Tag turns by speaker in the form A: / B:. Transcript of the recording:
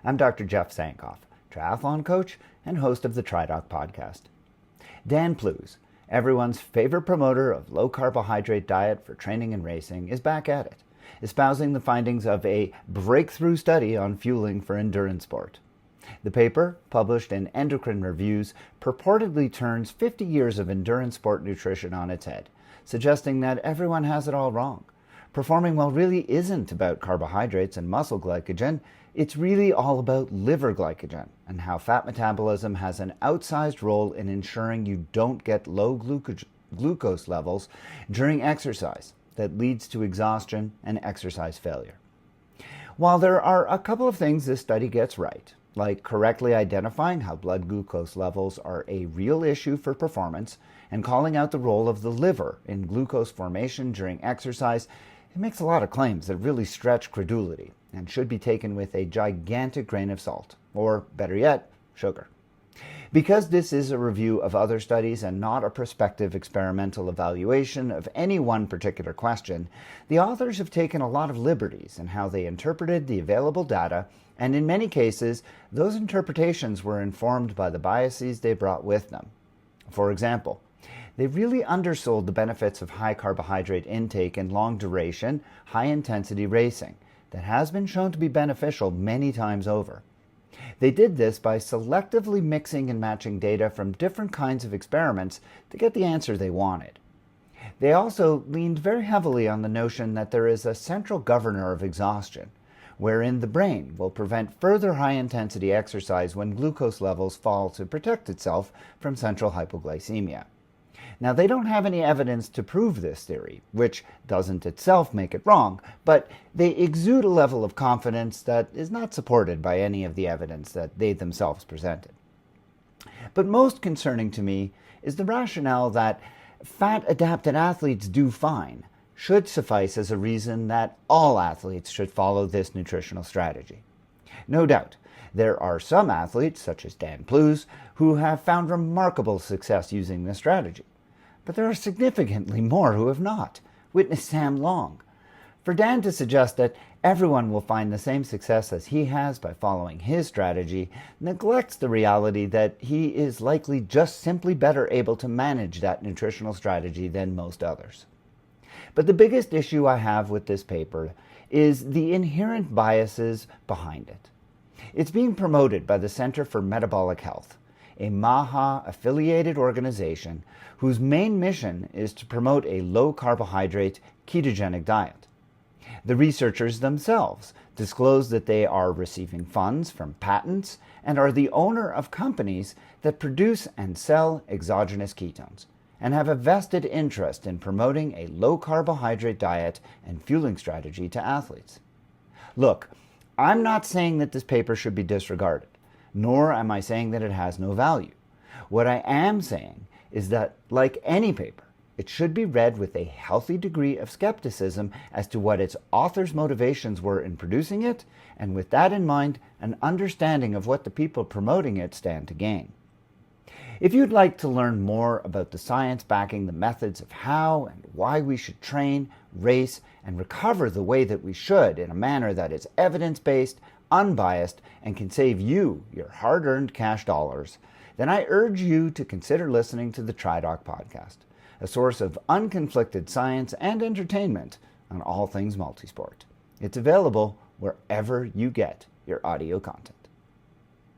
A: I'm Dr. Jeff Sankoff, triathlon coach and host of the TriDoc podcast. Dan Plews, everyone's favorite promoter of low-carbohydrate diet for training and racing, is back at it, espousing the findings of a breakthrough study on fueling for endurance sport. The paper, published in Endocrine Reviews, purportedly turns 50 years of endurance sport nutrition on its head, suggesting that everyone has it all wrong. Performing well really isn't about carbohydrates and muscle glycogen. It's really all about liver glycogen and how fat metabolism has an outsized role in ensuring you don't get low glucose levels during exercise that leads to exhaustion and exercise failure. While there are a couple of things this study gets right, like correctly identifying how blood glucose levels are a real issue for performance and calling out the role of the liver in glucose formation during exercise, it makes a lot of claims that really stretch credulity and should be taken with a gigantic grain of salt, or better yet, sugar. Because this is a review of other studies and not a prospective experimental evaluation of any one particular question, the authors have taken a lot of liberties in how they interpreted the available data, and in many cases, those interpretations were informed by the biases they brought with them. For example, they really undersold the benefits of high carbohydrate intake in long-duration, high-intensity racing that has been shown to be beneficial many times over. They did this by selectively mixing and matching data from different kinds of experiments to get the answer they wanted. They also leaned very heavily on the notion that there is a central governor of exhaustion, wherein the brain will prevent further high-intensity exercise when glucose levels fall to protect itself from central hypoglycemia. Now, they don't have any evidence to prove this theory, which doesn't itself make it wrong, but they exude a level of confidence that is not supported by any of the evidence that they themselves presented. But most concerning to me is the rationale that fat-adapted athletes do fine should suffice as a reason that all athletes should follow this nutritional strategy. No doubt, there are some athletes, such as Dan Plews, who have found remarkable success using this strategy. But there are significantly more who have not. Witness Sam Long. For Dan to suggest that everyone will find the same success as he has by following his strategy neglects the reality that he is likely just simply better able to manage that nutritional strategy than most others. But the biggest issue I have with this paper is the inherent biases behind it. It's being promoted by the Center for Metabolic Health, a MAHA-affiliated organization whose main mission is to promote a low-carbohydrate, ketogenic diet. The researchers themselves disclose that they are receiving funds from patents and are the owner of companies that produce and sell exogenous ketones, and have a vested interest in promoting a low-carbohydrate diet and fueling strategy to athletes. Look, I'm not saying that this paper should be disregarded, nor am I saying that it has no value. What I am saying is that, like any paper, it should be read with a healthy degree of skepticism as to what its author's motivations were in producing it, and with that in mind, an understanding of what the people promoting it stand to gain. If you'd like to learn more about the science backing the methods of how and why we should train, race, and recover the way that we should in a manner that is evidence-based, unbiased, and can save you your hard-earned cash dollars, then I urge you to consider listening to the TriDoc podcast, a source of unconflicted science and entertainment on all things multisport. It's available wherever you get your audio content.